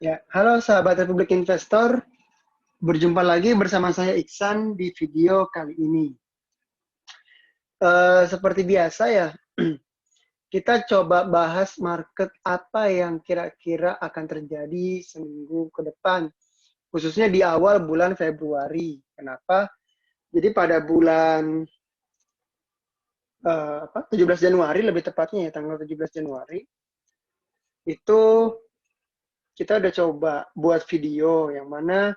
Ya, halo sahabat Republik Investor. Berjumpa lagi bersama saya Iksan di video kali ini. Seperti biasa ya, kita coba bahas market apa yang kira-kira akan terjadi seminggu ke depan, khususnya di awal bulan Februari. Kenapa? Jadi pada bulan 17 Januari lebih tepatnya ya, tanggal 17 Januari, itu kita udah coba buat video yang mana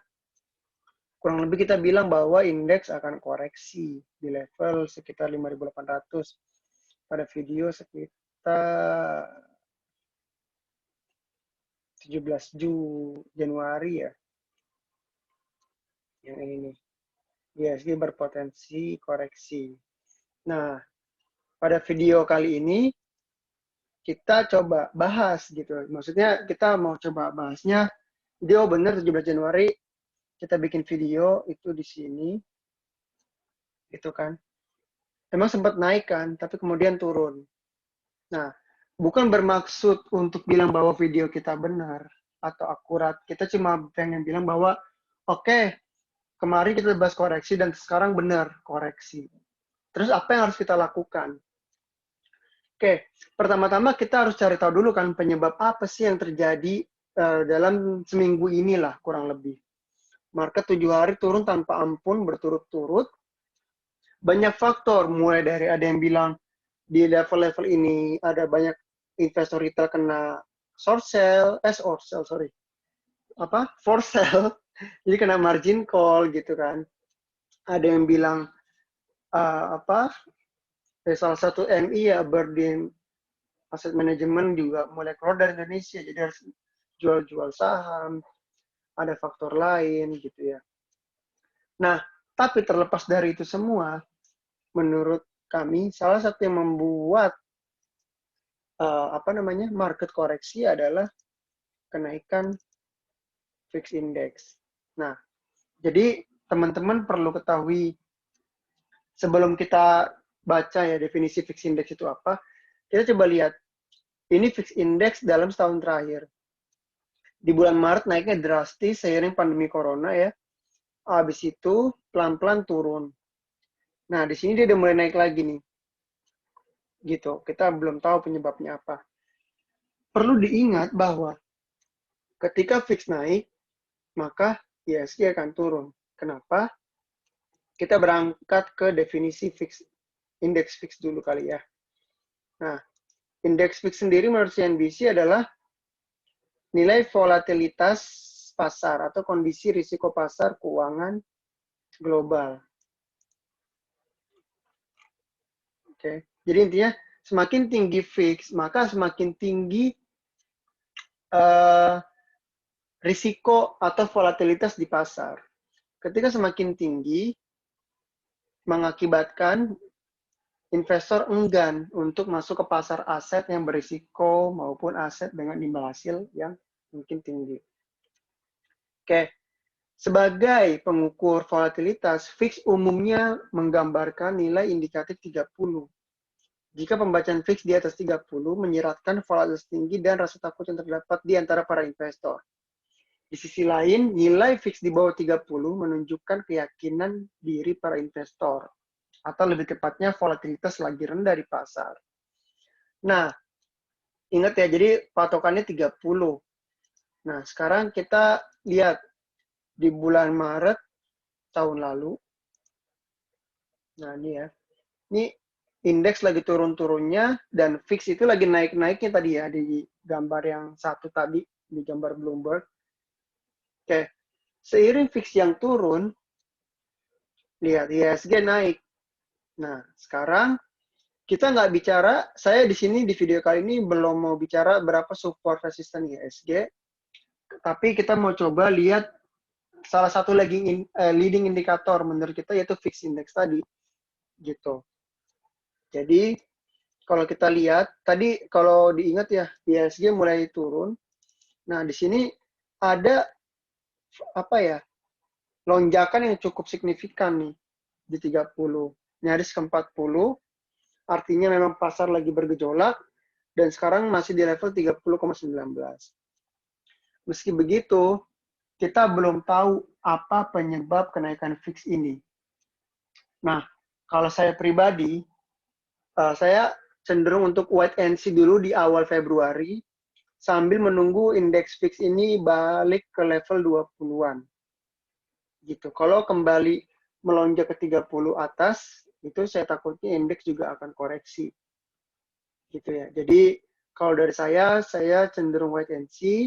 kurang lebih kita bilang bahwa indeks akan koreksi di level sekitar 5.800 pada video sekitar 17 Januari ya, yang ini nih. ISG berpotensi koreksi. Nah, pada video kali ini kita coba bahas gitu. Maksudnya kita mau coba bahasnya, dia benar 17 Januari kita bikin video itu di sini, itu kan. Emang sempat naik kan, tapi kemudian turun. Nah, bukan bermaksud untuk bilang bahwa video kita benar atau akurat. Kita cuma pengen bilang bahwa oke, kemarin kita bahas koreksi dan sekarang benar koreksi. Terus apa yang harus kita lakukan? Oke, pertama-tama kita harus cari tahu dulu kan penyebab apa sih yang terjadi dalam seminggu inilah kurang lebih. Market 7 hari turun tanpa ampun berturut-turut. Banyak faktor, mulai dari ada yang bilang di level-level ini ada banyak investor retail kena short sell, short sell, sorry, apa, for sell, jadi kena margin call gitu kan. Ada yang bilang apa, salah satu MI ya, Berdin Asset Management juga mulai keluar dari Indonesia, jadi harus jual-jual saham, ada faktor lain gitu ya. Nah, tapi terlepas dari itu semua, menurut kami salah satu yang membuat apa namanya market koreksi adalah kenaikan fix index. Nah, jadi teman-teman perlu ketahui sebelum kita baca ya definisi fix index itu apa, kita coba lihat ini fix index dalam setahun terakhir. Di bulan Maret naiknya drastis seiring pandemi corona ya. Habis itu pelan-pelan turun. Nah, di sini dia udah mulai naik lagi nih. Gitu. Kita belum tahu penyebabnya apa. Perlu diingat bahwa ketika fix naik, maka ISG akan turun. Kenapa? Kita berangkat ke definisi fix indeks fix dulu kali ya. Nah, indeks fix sendiri menurut CNBC adalah nilai volatilitas pasar atau kondisi risiko pasar keuangan global. Oke. Jadi intinya semakin tinggi fix, maka semakin tinggi uh, risiko atau volatilitas di pasar. Ketika semakin tinggi, mengakibatkan investor enggan untuk masuk ke pasar aset yang berisiko maupun aset dengan imbal hasil yang mungkin tinggi. Oke, sebagai pengukur volatilitas, fix umumnya menggambarkan nilai indikatif 30. Jika pembacaan fix di atas 30 menyiratkan volatilitas tinggi dan rasa takut yang terdapat di antara para investor. Di sisi lain, nilai fix di bawah 30 menunjukkan keyakinan diri para investor, atau lebih tepatnya volatilitas lagi rendah di pasar. Nah, ingat ya, jadi patokannya 30. Nah, sekarang kita lihat di bulan Maret tahun lalu. Nah, ini ya. Ini indeks lagi turun-turunnya dan fix itu lagi naik-naiknya tadi ya di gambar yang satu tadi, di gambar Bloomberg. Oke, seiring fix yang turun, lihat ISG naik. Nah, sekarang kita nggak bicara, saya di sini di video kali ini belum mau bicara berapa support resisten ISG, tapi kita mau coba lihat salah satu leading indikator menurut kita yaitu fix index tadi, gitu. Jadi kalau kita lihat tadi kalau diingat ya ISG mulai turun. Nah di sini ada apa ya lonjakan yang cukup signifikan nih di 30, nyaris ke 40. Artinya memang pasar lagi bergejolak dan sekarang masih di level 30,19. Meski begitu, kita belum tahu apa penyebab kenaikan fix ini. Nah, kalau saya pribadi, saya cenderung untuk wait and see dulu di awal Februari, sambil menunggu indeks fix ini balik ke level 20-an. Gitu. Kalau kembali melonjak ke 30 atas, itu saya takutnya indeks juga akan koreksi. Gitu ya. Jadi kalau dari saya cenderung wait and see,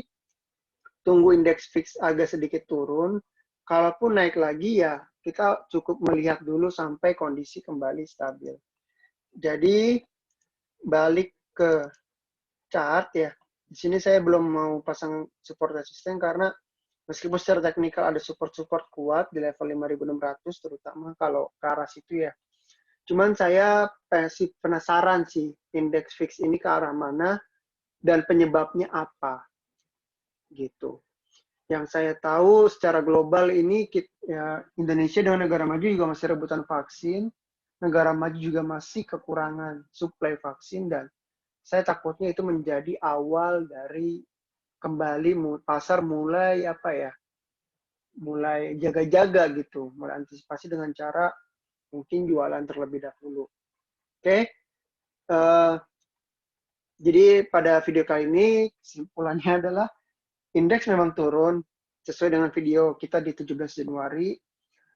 tunggu indeks fix agak sedikit turun. Kalaupun naik lagi ya kita cukup melihat dulu sampai kondisi kembali stabil. Jadi balik ke chart ya. Di sini saya belum mau pasang support resisten karena meskipun secara teknikal ada support-support kuat di level 5.600 terutama kalau ke arah situ ya. Cuman saya penasaran sih indeks fix ini ke arah mana dan penyebabnya apa gitu. Yang saya tahu secara global ini ya, Indonesia dengan negara maju juga masih rebutan vaksin, negara maju juga masih kekurangan suplai vaksin dan saya takutnya itu menjadi awal dari kembali pasar mulai apa ya, mulai jaga-jaga gitu, mulai antisipasi dengan cara mungkin jualan terlebih dahulu. Oke, jadi pada video kali ini kesimpulannya adalah indeks memang turun sesuai dengan video kita di 17 Januari.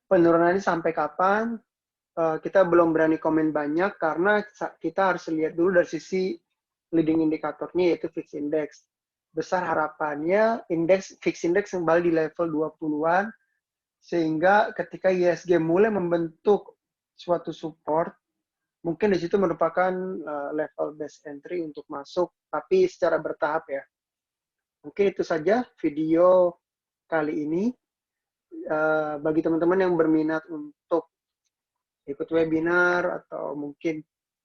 Penurunannya sampai kapan? Kita belum berani komen banyak karena kita harus lihat dulu dari sisi leading indikatornya yaitu fix index. Besar harapannya fix index kembali di level 20-an sehingga ketika ISG mulai membentuk suatu support, mungkin di situ merupakan level best entry untuk masuk, tapi secara bertahap ya. Mungkin itu saja video kali ini. Bagi teman-teman yang berminat untuk ikut webinar atau mungkin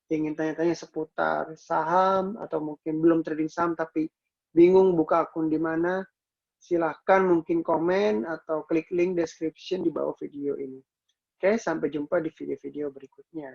ingin tanya-tanya seputar saham atau mungkin belum trading saham tapi bingung buka akun di mana, silahkan mungkin komen atau klik link description di bawah video ini. Oke, sampai jumpa di video-video berikutnya.